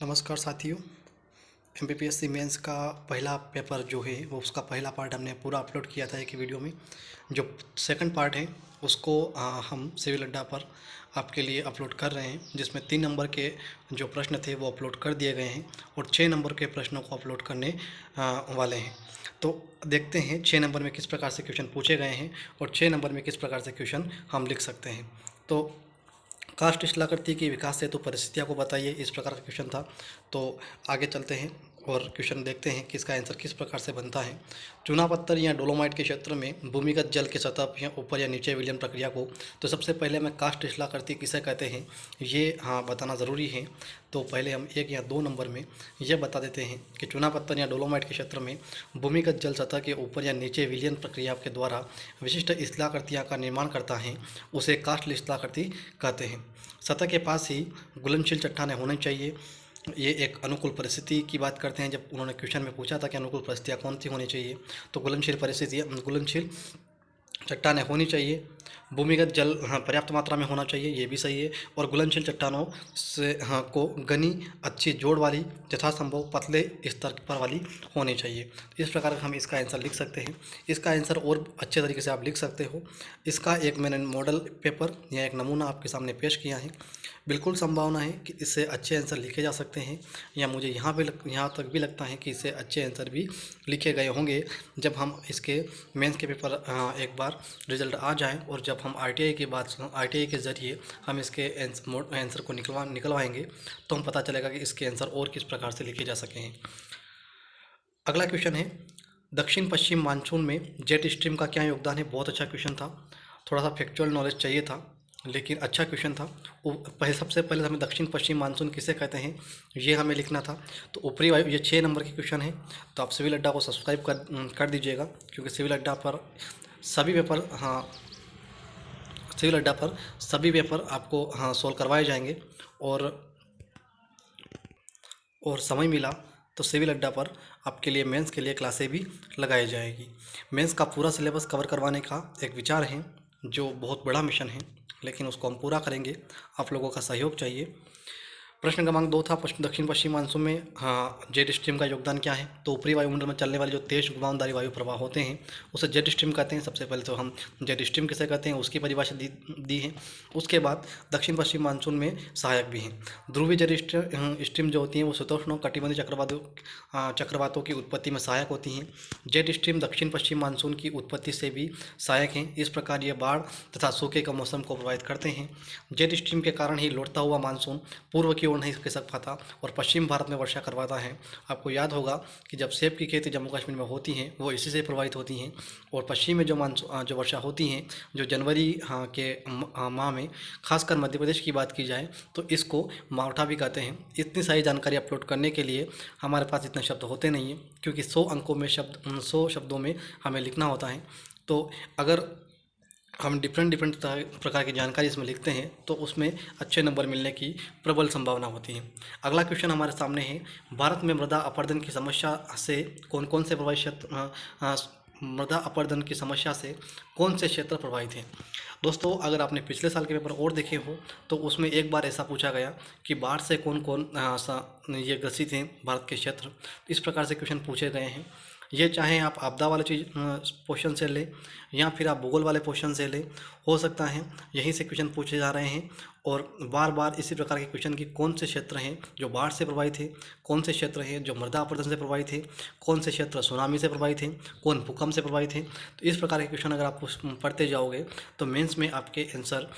नमस्कार साथियों। MPPSC mains का पहला पेपर जो है वो उसका पहला पार्ट हमने पूरा अपलोड किया था एक ही वीडियो में। जो सेकंड पार्ट है उसको हम सिविल अड्डा पर आपके लिए अपलोड कर रहे हैं, जिसमें 3 नंबर के जो प्रश्न थे वो अपलोड कर दिए गए हैं और 6 नंबर के प्रश्नों को अपलोड करने वाले हैं। तो देखते हैं 6 नंबर में किस प्रकार से क्वेश्चन पूछे गए हैं और 6 नंबर में किस प्रकार से क्वेश्चन हम लिख सकते हैं। तो कास्ट शिलाकृति की विकास हेतु परिस्थितियों को बताइए, इस प्रकार का क्वेश्चन था। तो आगे चलते हैं और क्वेश्चन देखते हैं कि इसका आंसर किस प्रकार से बनता है। चूना पत्थर या डोलोमाइट के क्षेत्र में भूमिगत जल के सतह या ऊपर या नीचे विलयन प्रक्रिया को, तो सबसे पहले हमें कास्ट शिलाकृति किसे कहते हैं ये बताना ज़रूरी है। तो पहले हम 1 या 2 नंबर में यह बता देते हैं कि चूना पत्थर या डोलोमाइट के क्षेत्र में भूमिगत जल सतह के ऊपर या नीचे विलयन प्रक्रिया के द्वारा विशिष्ट शिलाकृतियाँ का निर्माण करता है, उसे कास्ट शिलाकृति कहते हैं। सतह के पास ही घुलनशील चट्टानें होनी चाहिए। ये एक अनुकूल परिस्थिति की बात करते हैं। जब उन्होंने क्वेश्चन में पूछा था कि अनुकूल परिस्थितियाँ कौन सी होनी चाहिए, तो घुलनशील चट्टानें होनी चाहिए। भूमिगत जल पर्याप्त मात्रा में होना चाहिए, ये भी सही है। और घुलनशील चट्टानों से को घनी अच्छी जोड़ वाली यथासंभव पतले स्तर पर वाली होनी चाहिए। इस प्रकार हम इसका आंसर लिख सकते हैं। इसका आंसर और अच्छे तरीके से आप लिख सकते हो। इसका एक मैंने मॉडल पेपर या एक नमूना आपके सामने पेश किया है। बिल्कुल संभावना है कि इससे अच्छे आंसर लिखे जा सकते हैं, या मुझे यहाँ तक भी लगता है कि इससे अच्छे आंसर भी लिखे गए होंगे जब हम इसके मेंस के पेपर एक बार रिजल्ट आ जाए और जब हम आरटीआई के ज़रिए हम इसके आंसर को निकलवाएंगे तो हम पता चलेगा कि इसके आंसर और किस प्रकार से लिखे जा सके हैं। अगला क्वेश्चन है, दक्षिण पश्चिम मानसून में जेट स्ट्रीम का क्या योगदान है। बहुत अच्छा क्वेश्चन था, थोड़ा सा फैक्चुअल नॉलेज चाहिए था, लेकिन अच्छा क्वेश्चन था। सबसे पहले हमें दक्षिण पश्चिम मानसून किसे कहते हैं ये हमें लिखना था। तो ऊपरी वायु, ये 6 नंबर की क्वेश्चन है। तो आप सिविल अड्डा को सब्सक्राइब कर दीजिएगा, क्योंकि सिविल अड्डा पर सभी पेपर आपको सॉल्व करवाए जाएंगे। और समय मिला तो सिविल अड्डा पर आपके लिए मेंस के लिए क्लासें भी लगाई जाएगी। मेंस का पूरा सिलेबस कवर करवाने का एक विचार है, जो बहुत बड़ा मिशन है, लेकिन उसको हम पूरा करेंगे। आप लोगों का सहयोग चाहिए। प्रश्न क्रमांक 2 था, दक्षिण पश्चिम मानसून में जेट स्ट्रीम का योगदान क्या है। तो ऊपरी वायुमंडल में चलने वाले जो तेज घुमावदारी वायु प्रवाह होते हैं उसे जेट स्ट्रीम कहते हैं। सबसे पहले तो हम जेट स्ट्रीम किसे कहते हैं उसकी परिभाषा दी है। उसके बाद दक्षिण पश्चिम मानसून में सहायक भी हैं। ध्रुवीय जेट स्ट्रीम जो होती हैं वो शीतोष्ण कटिबंधीय चक्रवातों की उत्पत्ति में सहायक होती हैं। जेट स्ट्रीम दक्षिण पश्चिम मानसून की उत्पत्ति से भी सहायक हैं। इस प्रकार ये बाढ़ तथा सूखे का मौसम को प्रभावित करते हैं। जेट स्ट्रीम के कारण ही लौटता हुआ मानसून पूर्व की ओर नहीं खिसक पाता और पश्चिम भारत में वर्षा करवाता है। आपको याद होगा कि जब सेब की खेती जम्मू कश्मीर में होती हैं वो इसी से प्रभावित होती हैं। और पश्चिम में जो वर्षा होती हैं, जो जनवरी के माह में, खासकर मध्य प्रदेश की बात की जाए तो इसको मावठा भी कहते हैं। इतनी सारी जानकारी अपलोड करने के लिए हमारे पास इतने शब्द होते नहीं हैं, क्योंकि 100 शब्दों में हमें लिखना होता है। तो अगर हम डिफरेंट प्रकार की जानकारी इसमें लिखते हैं तो उसमें अच्छे नंबर मिलने की प्रबल संभावना होती है। अगला क्वेश्चन हमारे सामने है, भारत में मृदा अपरदन की समस्या से कौन कौन से मृदा अपरदन की समस्या से कौन से क्षेत्र प्रभावित हैं। दोस्तों, अगर आपने पिछले साल के पेपर और देखे हो तो उसमें एक बार ऐसा पूछा गया कि बाढ़ से कौन कौन ये ग्रसित हैं भारत के क्षेत्र। इस प्रकार से क्वेश्चन पूछे गए हैं। ये चाहे आप आपदा वाले पोर्शन से लें या फिर आप भूगोल वाले पोर्शन से लें, हो सकता है यहीं से क्वेश्चन पूछे जा रहे हैं। और बार बार इसी प्रकार के क्वेश्चन की कौन से क्षेत्र हैं जो बाढ़ से प्रभावित हैं, कौन से क्षेत्र हैं जो मृदा अपरदन से प्रभावित हैं, कौन से क्षेत्र सुनामी से प्रभावित हैं, कौन भूकंप से प्रभावित हैं। तो इस प्रकार के क्वेश्चन अगर आप पढ़ते जाओगे तो मेंस में आपके आंसर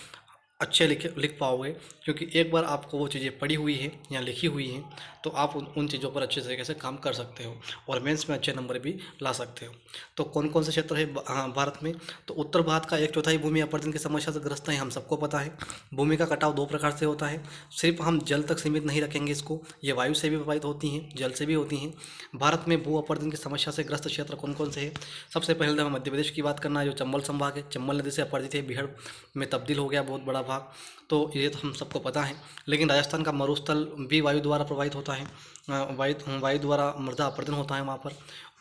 अच्छे लिख पाओगे, क्योंकि एक बार आपको वो चीज़ें पढ़ी हुई हैं या लिखी हुई हैं तो आप उन चीज़ों पर अच्छे तरीके से काम कर सकते हो और मेंस में अच्छे नंबर भी ला सकते हो। तो कौन कौन से क्षेत्र है भारत में, तो उत्तर भारत का 1/4 भूमि अपरदन की समस्या से ग्रस्त है, हम सबको पता है। भूमि का कटाव 2 प्रकार से होता है। सिर्फ हम जल तक सीमित नहीं रखेंगे इसको, ये वायु से भी प्रभावित होती हैं, जल से भी होती हैं। भारत में भू अपरदन की समस्या से ग्रस्त क्षेत्र कौन कौन से हैं। सबसे पहले हमें मध्य प्रदेश की बात करना है, जो चंबल संभाग है। चंबल नदी से अपरदित है, बिहार में तब्दील हो गया बहुत बड़ा भाग, तो ये तो हम सबको पता है। लेकिन राजस्थान का मरुस्थल भी वायु द्वारा प्रभावित होता है, वायु द्वारा मृदा अपरदन होता है वहाँ पर।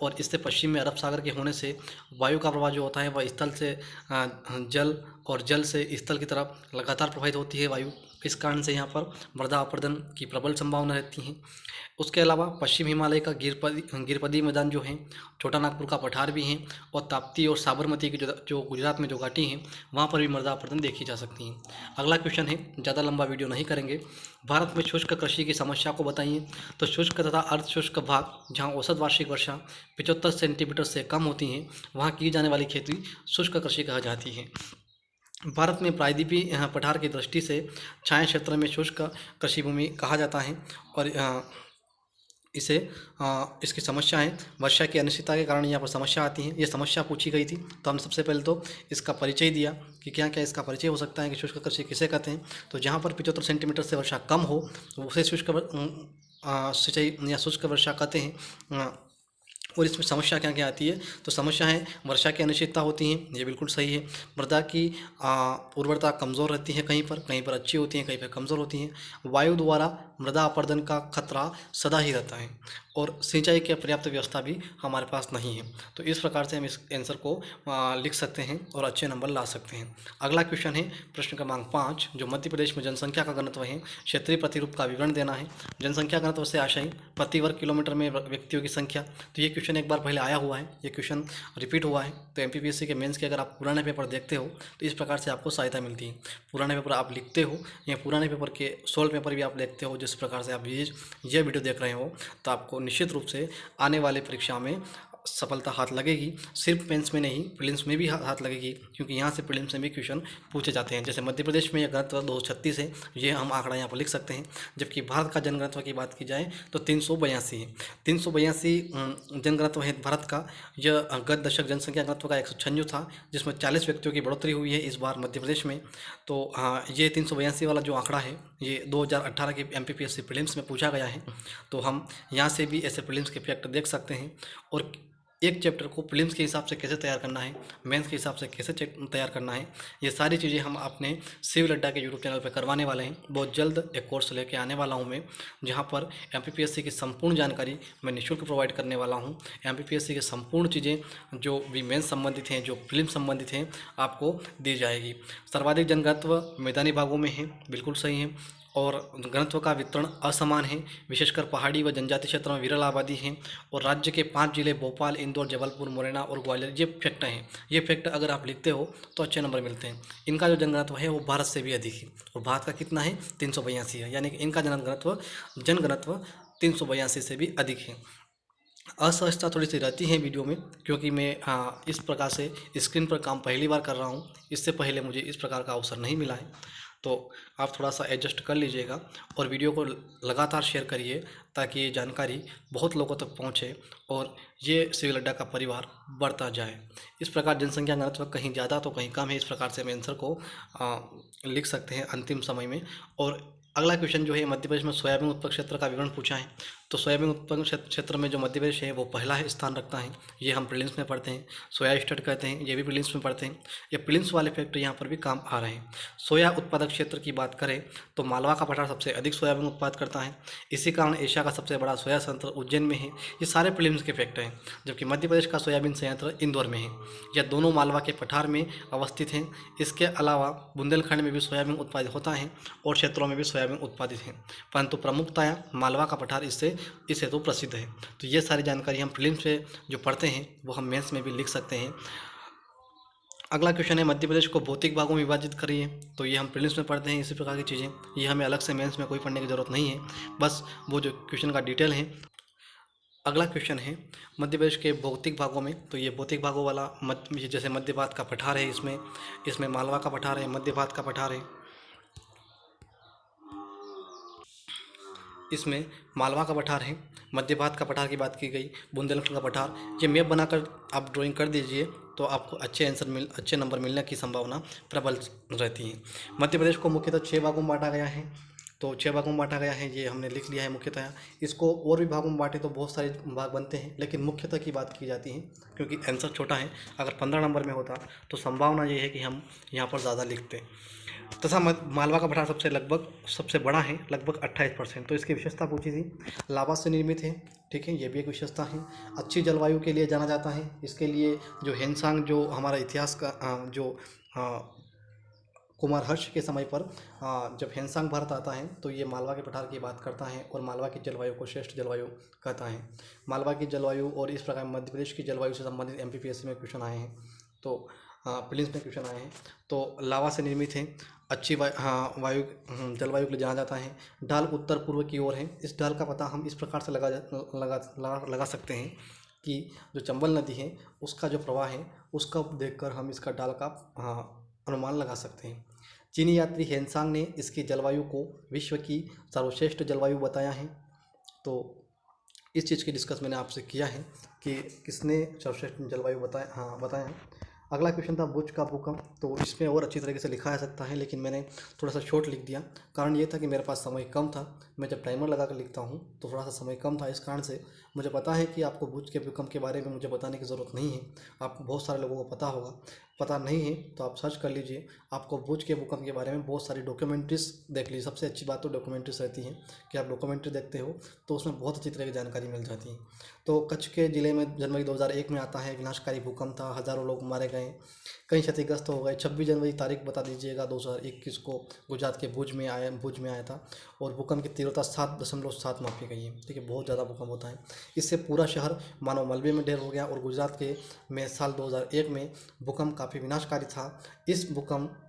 और इससे पश्चिम में अरब सागर के होने से वायु का प्रवाह जो होता है वह स्थल से जल और जल से स्थल की तरफ लगातार प्रभावित होती है वायु। इस कारण से यहाँ पर मृदा अपरदन की प्रबल संभावना रहती है। उसके अलावा पश्चिम हिमालय का गिरपदी मैदान जो है, छोटा नागपुर का पठार भी है, और ताप्ती और साबरमती की जो गुजरात में जो घाटी हैं वहाँ पर भी मृदा अपरदन देखी जा सकती हैं। अगला क्वेश्चन है, ज़्यादा लंबा वीडियो नहीं करेंगे। भारत में शुष्क कृषि की समस्या को बताइए। तो शुष्क तथा अर्धशुष्क भाग जहाँ औसत वार्षिक वर्षा 75 सेंटीमीटर से कम होती हैं वहाँ की जाने वाली खेती शुष्क कृषि कहा जाती है। भारत में प्रायद्वीपीय पठार की दृष्टि से छाया क्षेत्र में शुष्क कृषि भूमि कहा जाता है, और इसे इसकी समस्या है वर्षा की अनिश्चितता के कारण यहाँ पर समस्या आती है। ये समस्या पूछी गई थी, तो हम सबसे पहले तो इसका परिचय दिया कि क्या क्या इसका परिचय हो सकता है कि शुष्क कृषि किसे कहते हैं। तो जहाँ पर 75 सेंटीमीटर से वर्षा कम हो तो उसे शुष्क सिंचाई या शुष्क वर्षा कहते हैं। और इसमें समस्या क्या क्या आती है, तो समस्या है वर्षा की अनिश्चितता होती है, ये बिल्कुल सही है। मृदा की उर्वरता कमज़ोर रहती है, कहीं पर अच्छी होती है, कहीं पर कमज़ोर होती हैं। वायु द्वारा मृदा अपरदन का खतरा सदा ही रहता है, और सिंचाई की पर्याप्त व्यवस्था भी हमारे पास नहीं है। तो इस प्रकार से हम इस आंसर को लिख सकते हैं और अच्छे नंबर ला सकते हैं। अगला क्वेश्चन है प्रश्न क्रमांक 5, जो मध्य प्रदेश में जनसंख्या का घनत्व है, क्षेत्रीय प्रतिरूप का विवरण देना है। जनसंख्या घनत्व से आशय प्रति वर्ग किलोमीटर में व्यक्तियों की संख्या। तो ये क्वेश्चन एक बार पहले आया हुआ है, ये क्वेश्चन रिपीट हुआ है। तो एमपीपीएससी के मेंस के अगर आप पुराने पेपर देखते हो तो इस प्रकार से आपको सहायता मिलती है। पुराने पेपर आप लिखते हो या पुराने पेपर के सोल्व पेपर भी आप देखते हो, जिस प्रकार से आप ये वीडियो देख रहे हो, तो आपको निश्चित रूप से आने वाले परीक्षा में सफलता हाथ लगेगी। सिर्फ मेंस में नहीं, प्रीलिम्स में भी हाथ लगेगी, क्योंकि यहाँ से प्रीलिम्स में भी क्वेश्चन पूछे जाते हैं। जैसे मध्य प्रदेश में यह घनत्व 236 है, ये हम आंकड़ा यहाँ पर लिख सकते हैं। जबकि भारत का जनघनत्व की बात की जाए तो 382 है। 382 जनघनत्व है भारत का। यह गत दशक जनसंख्या घनत्व का 196 था, जिसमें 40 व्यक्तियों की बढ़ोतरी हुई है इस बार मध्य प्रदेश में। तो हाँ, ये 382 वाला जो आंकड़ा है ये 2018 के एमपीपीएससी प्रीलिम्स में पूछा गया है। तो हम यहाँ से भी ऐसे प्रीलिम्स के फैक्ट देख सकते हैं, और एक चैप्टर को प्रीलिम्स के हिसाब से कैसे तैयार करना है, मेंस के हिसाब से कैसे तैयार करना है, ये सारी चीज़ें हम अपने सिविल अड्डा के यूट्यूब चैनल पर करवाने वाले हैं। बहुत जल्द एक कोर्स लेके आने वाला हूँ मैं, जहाँ पर एमपीपीएससी की संपूर्ण जानकारी मैं निःशुल्क प्रोवाइड करने वाला हूँ। एमपीपीएससी की संपूर्ण चीज़ें जो भी मेंस संबंधित हैं, जो प्रीलिम्स संबंधित हैं, आपको दी जाएगी। सर्वाधिक जनघनत्व मैदानी भागों में है, बिल्कुल सही है। और घनत्व का वितरण असमान है, विशेषकर पहाड़ी व जनजातीय क्षेत्रों में विरल आबादी है। और राज्य के 5 जिले भोपाल, इंदौर, जबलपुर, मुरैना और ग्वालियर, ये फैक्ट हैं। ये फैक्ट अगर आप लिखते हो तो अच्छे नंबर मिलते हैं। इनका जो जनघनत्व है वो भारत से भी अधिक है, और भारत का कितना है, 382 है, यानी कि इनका जनघनत्व 382 से भी अधिक है। असहजता थोड़ी सी रहती है वीडियो में, क्योंकि मैं इस प्रकार से स्क्रीन पर काम पहली बार कर रहा हूँ। इससे पहले मुझे इस प्रकार का अवसर नहीं मिला है, तो आप थोड़ा सा एडजस्ट कर लीजिएगा और वीडियो को लगातार शेयर करिए, ताकि ये जानकारी बहुत लोगों तक पहुँचे और ये सिविल अड्डा का परिवार बढ़ता जाए। इस प्रकार जनसंख्या घनत्व कहीं ज़्यादा तो कहीं कम है, इस प्रकार से हम आंसर को लिख सकते हैं अंतिम समय में। और अगला क्वेश्चन जो है, मध्य प्रदेश में सोयाबीन उत्पादक क्षेत्र का विवरण पूछा है। तो सोयाबीन उत्पादन क्षेत्र में जो मध्य प्रदेश है वो पहला स्थान रखता है। ये हम प्रीलिम्स में पढ़ते हैं, सोया स्टेट कहते हैं, ये भी प्रीलिम्स में पढ़ते हैं। ये प्रीलिम्स वाले फैक्टर यहाँ पर भी काम आ रहे हैं। सोया उत्पादक क्षेत्र की बात करें तो मालवा का पठार सबसे अधिक सोयाबीन उत्पाद करता है। इसी कारण एशिया का सबसे बड़ा सोया संयंत्र उज्जैन में है। ये सारे प्रीलिम्स के फैक्ट हैं। जबकि मध्य प्रदेश का सोयाबीन संयंत्र इंदौर में है। यह दोनों मालवा के पठार में अवस्थित हैं। इसके अलावा बुंदेलखंड में भी सोयाबीन उत्पादित होता है और क्षेत्रों में भी सोयाबीन उत्पादित है, परंतु प्रमुखतया मालवा का पठार इस हेतु प्रसिद्ध है। तो ये सारी जानकारी हम प्रीलिम्स से जो पढ़ते हैं वो हम मेंस में भी लिख सकते हैं। अगला क्वेश्चन है, मध्य प्रदेश को भौतिक भागों में विभाजित करिए। तो ये हम प्रीलिम्स में पढ़ते हैं इसी प्रकार की चीज़ें, ये हमें अलग से मेंस में कोई पढ़ने की ज़रूरत नहीं है, बस वो जो क्वेश्चन का डिटेल है। अगला क्वेश्चन है, मध्य प्रदेश के भौतिक भागों में। तो ये भौतिक भागों वाला जैसे मध्य भारत का पठार है, इसमें मालवा का पठार है, मध्य भारत का पठार है, इसमें मालवा का पठार है, मध्य भारत का पठार की बात की गई, बुंदेलखंड का पठार। ये मैप बनाकर आप ड्राइंग कर दीजिए तो आपको अच्छे नंबर मिलने की संभावना प्रबल रहती है। मध्य प्रदेश को मुख्यतः 6 भागों में बांटा गया है। तो 6 भागों में बांटा गया है, ये हमने लिख लिया है मुख्यतः। इसको और भी भागों में बांटे तो बहुत सारे भाग बनते हैं, लेकिन मुख्यतः की बात की जाती है, क्योंकि आंसर छोटा है। अगर 15 नंबर में होता तो संभावना ये है कि हम यहाँ पर ज़्यादा लिखते। तथा मालवा का पठार सबसे बड़ा है, लगभग 28%। तो इसकी विशेषता पूछी थी, लावा से निर्मित है, ठीक है, ये भी एक विशेषता है। अच्छी जलवायु के लिए जाना जाता है। इसके लिए जो हेनसांग, जो हमारा इतिहास का जो कुमार हर्ष के समय पर जब ह्वेनसांग भारत आता है तो ये मालवा के पठार की बात करता है और मालवा की जलवायु को श्रेष्ठ जलवायु कहता है। मालवा की जलवायु और इस प्रकार मध्य प्रदेश की जलवायु से संबंधित एमपीपीएससी में क्वेश्चन आए हैं, तो प्रीलिम्स में क्वेश्चन आए हैं। तो लावा से निर्मित है, अच्छी वायु जलवायु के लिए जाना जाता है। ढाल उत्तर पूर्व की ओर है। इस ढाल का पता हम इस प्रकार से लगा सकते हैं कि जो चंबल नदी है उसका जो प्रवाह है उसका देखकर हम इसका ढाल का अनुमान लगा सकते हैं। चीनी यात्री ह्वेनसांग ने इसकी जलवायु को विश्व की सर्वश्रेष्ठ जलवायु बताया है। तो इस चीज़ की डिस्कस मैंने आपसे किया है कि किसने सर्वश्रेष्ठ जलवायु बताया है। अगला क्वेश्चन था बुर्ज का भूकंप। तो इसमें और अच्छी तरीके से लिखा जा सकता है, लेकिन मैंने थोड़ा सा शॉर्ट लिख दिया। कारण ये था कि मेरे पास समय कम था। मैं जब टाइमर लगा कर लिखता हूँ तो थोड़ा सा समय कम था, इस कारण से मुझे पता है कि आपको बुर्ज के भूकंप के बारे में मुझे बताने की ज़रूरत नहीं है। आपको बहुत सारे लोगों को पता होगा, पता नहीं है तो आप सर्च कर लीजिए। आपको बुर्ज के भूकंप के बारे में बहुत सारी डॉक्यूमेंट्रीज देख लीजिए। सबसे अच्छी बात तो डॉक्यूमेंट्रीज रहती है कि आप डॉक्यूमेंट्री देखते हो तो उसमें बहुत अच्छी तरह की जानकारी मिल जाती है। तो कच्छ के ज़िले में जनवरी 2001 में आता है, विनाशकारी भूकंप था, हज़ारों लोग मारे गए, कई क्षतिग्रस्त हो गए। 26 जनवरी तारीख बता दीजिएगा 2021 को गुजरात के भुज में आया था और भूकंप की तीव्रता 7.7 मापी गई है। ठीक है, बहुत ज़्यादा भूकंप होता है। इससे पूरा शहर मानो मलबे में ढेर हो गया और गुजरात के में साल 2001 में भूकंप काफ़ी विनाशकारी था। इस भूकंप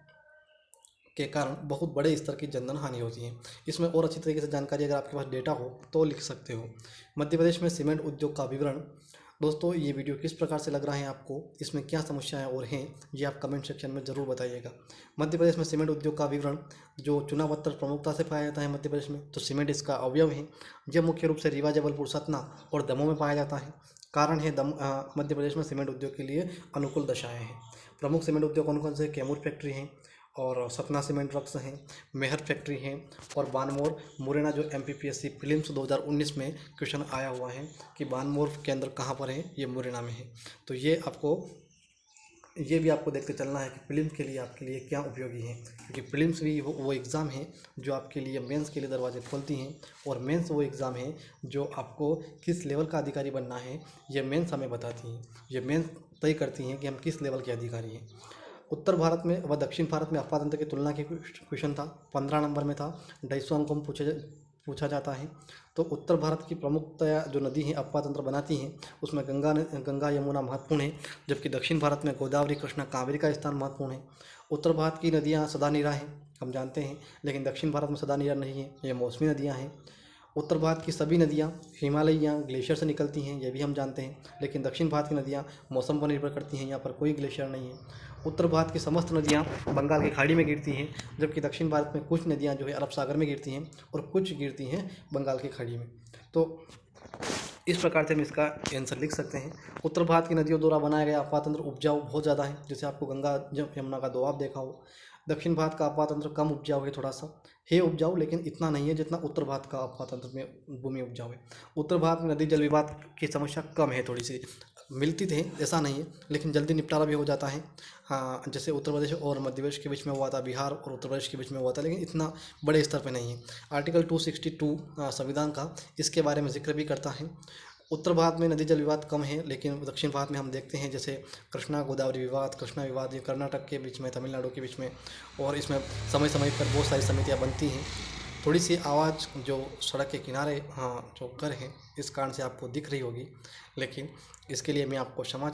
के कारण बहुत बड़े स्तर की जनधन हानि होती है। इसमें और अच्छी तरीके से जानकारी अगर आपके पास डेटा हो तो लिख सकते हो। मध्य प्रदेश में सीमेंट उद्योग का विवरण। दोस्तों, ये वीडियो किस प्रकार से लग रहा है आपको, इसमें क्या समस्याएं और हैं, ये आप कमेंट सेक्शन में ज़रूर बताइएगा। मध्य प्रदेश में सीमेंट उद्योग का विवरण। जो चुनाव पत्थर प्रमुखता से पाया जाता है मध्य प्रदेश में, तो सीमेंट इसका अवयव है। यह मुख्य रूप से रीवा, जबलपुर, सतना और दमोह में पाया जाता है। कारण है मध्य प्रदेश में सीमेंट उद्योग के लिए अनुकूल दशाएँ हैं। प्रमुख सीमेंट उद्योग कौन कौन से? कैमूर फैक्ट्री हैं और सतना सीमेंट वर्क्स हैं, मेहर फैक्ट्री हैं और बानमोर मुरैना, जो एमपीपीएससी प्रीलिम्स 2019 में क्वेश्चन आया हुआ है कि बानमोर केंद्र कहाँ पर है, ये मुरैना में है। तो ये भी आपको देखते चलना है कि प्रीलिम्स के लिए आपके लिए क्या उपयोगी है, क्योंकि प्रीलिम्स भी वो एग्ज़ाम है जो आपके लिए मेंस के लिए दरवाजे खोलती हैं, और मेंस वो एग्ज़ाम है जो आपको किस लेवल का अधिकारी बनना है ये मेंस हमें बताती हैं। ये मेंस तय करती हैं कि हम किस लेवल के अधिकारी हैं। उत्तर भारत में व दक्षिण भारत में अफवाह तंत्र की तुलना के क्वेश्चन था, 15 नंबर में था, 250 अंकों में पूछा जाता है। तो उत्तर भारत की प्रमुखतया जो नदी हैं अफवाह तंत्र बनाती हैं, उसमें गंगा यमुना महत्वपूर्ण है, जबकि दक्षिण भारत में गोदावरी, कृष्णा, कावेरी का स्थान महत्वपूर्ण है। उत्तर भारत की नदियाँ सदा नीरा हैं, हम जानते हैं, लेकिन दक्षिण भारत में सदा नीरा नहीं है, ये मौसमी नदियाँ हैं। उत्तर भारत की सभी नदियाँ हिमालय या ग्लेशियर से निकलती हैं, ये भी हम जानते हैं, लेकिन दक्षिण भारत की नदियाँ मौसम पर निर्भर करती हैं, यहाँ पर कोई ग्लेशियर नहीं है। उत्तर भारत की समस्त नदियाँ बंगाल की खाड़ी में गिरती हैं, जबकि दक्षिण भारत में कुछ नदियाँ जो है अरब सागर में गिरती हैं और कुछ गिरती हैं बंगाल की खाड़ी में। तो इस प्रकार से हम इसका आंसर लिख सकते हैं। उत्तर भारत की नदियों द्वारा बनाया गया अफवाह तंत्र उपजाऊ बहुत ज़्यादा है, जैसे आपको गंगा यमुना का दोआब देखा हो। दक्षिण भारत का अफवाह तंत्र कम उपजाऊ है, थोड़ा सा है उपजाऊ, लेकिन इतना नहीं है जितना उत्तर भारत का अफवाह तंत्र में भूमि उपजाऊ है। उत्तर भारत में नदी जल विवाद की समस्या कम है, थोड़ी सी मिलती थे, ऐसा नहीं है, लेकिन जल्दी निपटारा भी हो जाता है। हाँ, जैसे उत्तर प्रदेश और मध्य प्रदेश के बीच में हुआ था, बिहार और उत्तर प्रदेश के बीच में हुआ था, लेकिन इतना बड़े स्तर पे नहीं है। आर्टिकल 262 संविधान का इसके बारे में जिक्र भी करता है। उत्तर भारत में नदी जल विवाद कम है, लेकिन दक्षिण भारत में हम देखते हैं जैसे कृष्णा गोदावरी विवाद, कृष्णा विवाद, ये कर्नाटक के बीच में, तमिलनाडु के बीच में, और इसमें समय समय पर बहुत सारी समितियाँ बनती हैं। थोड़ी सी आवाज़ जो सड़क के किनारे जो घर हैं, इस कारण से आपको दिख रही होगी, लेकिन इसके लिए मैं आपसे क्षमा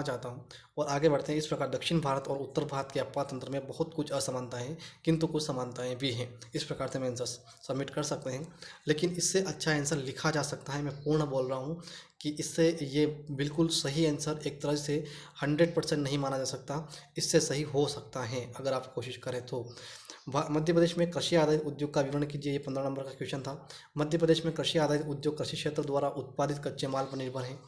चाहता हूँ। और आगे बढ़ते हैं। इस प्रकार दक्षिण भारत और उत्तर भारत के अफवाह तंत्र में बहुत कुछ असमानताएं हैं, किंतु कुछ समानताएं भी हैं। इस प्रकार से हम आंसर सबमिट कर सकते हैं, लेकिन इससे अच्छा आंसर लिखा जा सकता है। मैं पूर्ण बोल रहा हूँ कि इससे ये बिल्कुल सही आंसर एक तरह से 100% नहीं माना जा सकता, इससे सही हो सकता है अगर आप कोशिश करें तो। मध्य प्रदेश में कृषि आधारित उद्योग का विवरण कीजिए, ये 15 नंबर का क्वेश्चन था। मध्य प्रदेश में कृषि आधारित उद्योग कृषि क्षेत्र द्वारा उत्पादित कच्चे माल पर निर्भर है।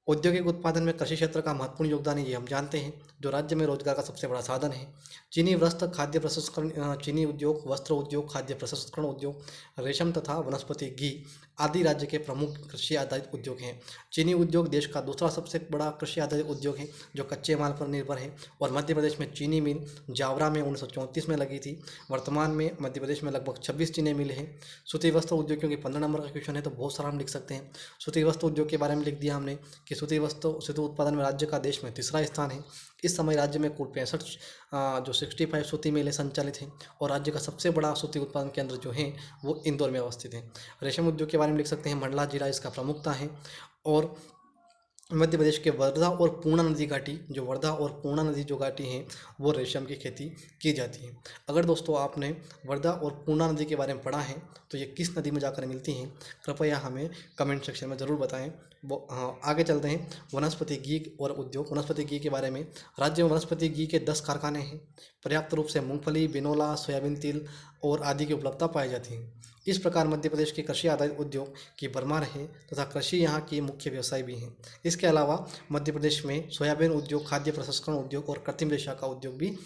औद्योगिक उत्पादन में कृषि क्षेत्र का महत्वपूर्ण योगदान है, ये हम जानते हैं, जो राज्य में रोजगार का सबसे बड़ा साधन है। चीनी वस्त्र खाद्य प्रसंस्करण चीनी उद्योग, वस्त्र उद्योग, खाद्य प्रसंस्करण उद्योग, रेशम तथा वनस्पति घी आदि राज्य के प्रमुख कृषि आधारित उद्योग हैं। चीनी उद्योग देश का दूसरा सबसे बड़ा कृषि आधारित उद्योग है जो कच्चे माल पर निर्भर है, और मध्य प्रदेश में चीनी मिल जावरा में 1934 में लगी थी। वर्तमान में मध्य प्रदेश में लगभग 26 चीनी मिल हैं। सूती वस्त्र उद्योग, क्योंकि 15 नंबर का क्वेश्चन है तो बहुत सारा हम लिख सकते हैं। सूती वस्त्र उद्योग के बारे में लिख दिया हमने कि सूती उत्पादन में राज्य का देश में तीसरा स्थान है। इस समय राज्य में कुल 65 जो 65 सूती मिलें संचालित हैं और राज्य का सबसे बड़ा सूती उत्पादन केंद्र जो है वो इंदौर में अवस्थित है। रेशम उद्योग के बारे में लिख सकते हैं, मंडला जिला इसका प्रमुखता है। और मध्य प्रदेश के वर्धा और पूर्णा नदी घाटी, जो वर्धा और पूर्णा नदी जो घाटी हैं वो रेशम की खेती की जाती है। अगर दोस्तों आपने वर्धा और पूर्णा नदी के बारे में पढ़ा है तो ये किस नदी में जाकर मिलती हैं, कृपया हमें कमेंट सेक्शन में ज़रूर बताएं। आगे चलते हैं वनस्पति घी और उद्योग। वनस्पति घी के बारे में, राज्य में वनस्पति घी के 10 कारखाने हैं। पर्याप्त रूप से मूंगफली, बिनोला, सोयाबीन तिल और आदि की उपलब्धता पाई जाती है। इस प्रकार मध्य प्रदेश के कृषि आधारित उद्योग की भरमार है तथा कृषि यहाँ की मुख्य व्यवसाय भी है। इसके अलावा मध्य प्रदेश में सोयाबीन उद्योग, खाद्य प्रसंस्करण उद्योग और कृत्रिम रेशा का उद्योग भी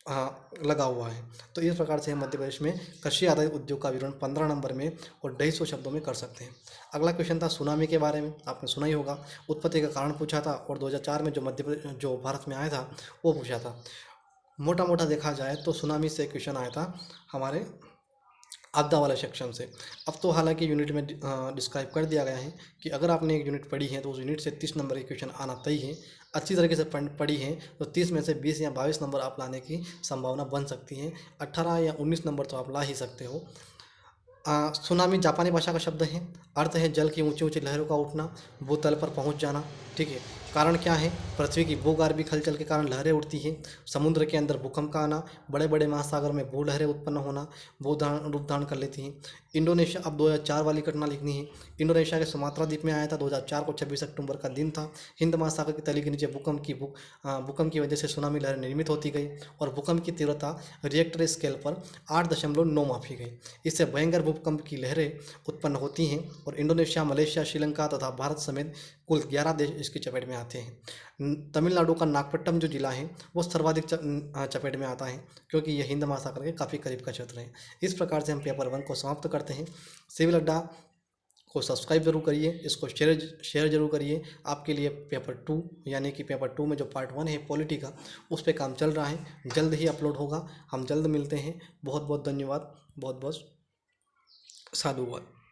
लगा हुआ है। तो इस प्रकार से हम मध्य प्रदेश में कृषि आधारित उद्योग का विवरण 15 नंबर में और 250 शब्दों में कर सकते हैं। अगला क्वेश्चन था सुनामी के बारे में, आपने सुना ही होगा। उत्पत्ति का कारण पूछा था और 2004 में जो भारत में आया था वो पूछा था। मोटा मोटा देखा जाए तो सुनामी से क्वेश्चन आया था हमारे आपदा वाले सेक्शन से। अब तो हालांकि यूनिट में डिस्क्राइब कर दिया गया है कि अगर आपने एक यूनिट पढ़ी है तो उस यूनिट से 30 नंबर के क्वेश्चन आना तय है। अच्छी तरीके से पढ़ी है तो 30 में से 20 या 22 नंबर आप लाने की संभावना बन सकती है। 18 या 19 नंबर तो आप ला ही सकते हो। सुनामी जापानी भाषा का शब्द है। अर्थ है जल की ऊंची ऊंची लहरों का उठना, भूतल पर पहुंच जाना। ठीक है, कारण क्या है? पृथ्वी की भूगर्भीय हलचल के कारण लहरें उठती हैं। समुद्र के अंदर भूकंप का आना, बड़े बड़े महासागर में भू लहरें उत्पन्न होना, भू रूप धारण कर लेती हैं। इंडोनेशिया, अब 2004 वाली घटना लिखनी है। इंडोनेशिया के सुमात्रा द्वीप में आया था 2004 को, 26 अक्टूबर का दिन था। हिंद महासागर की तली के नीचे भूकंप की वजह से सुनामी लहर निर्मित होती गई और भूकंप की तीव्रता रिएक्टर स्केल पर 8.9 मापी गई। इससे भयंकर भूकंप की लहरें उत्पन्न होती हैं और इंडोनेशिया, मलेशिया, श्रीलंका तथा भारत समेत कुल 11 देश इसकी चपेट में आते हैं। तमिलनाडु का नागपट्टनम जो जिला है वो सर्वाधिक चपेट में आता है क्योंकि यह हिंद महासागर के काफ़ी करीब का क्षेत्र है। इस प्रकार से हम पेपर 1 को समाप्त करते हैं। सिविल अड्डा को सब्सक्राइब जरूर करिए, इसको शेयर जरूर करिए। आपके लिए पेपर 2 यानी कि पेपर 2 में जो पार्ट 1 है पॉलिटी का, उस पर काम चल रहा है, जल्द ही अपलोड होगा। हम जल्द मिलते हैं। बहुत बहुत धन्यवाद, बहुत बहुत साधुवाद।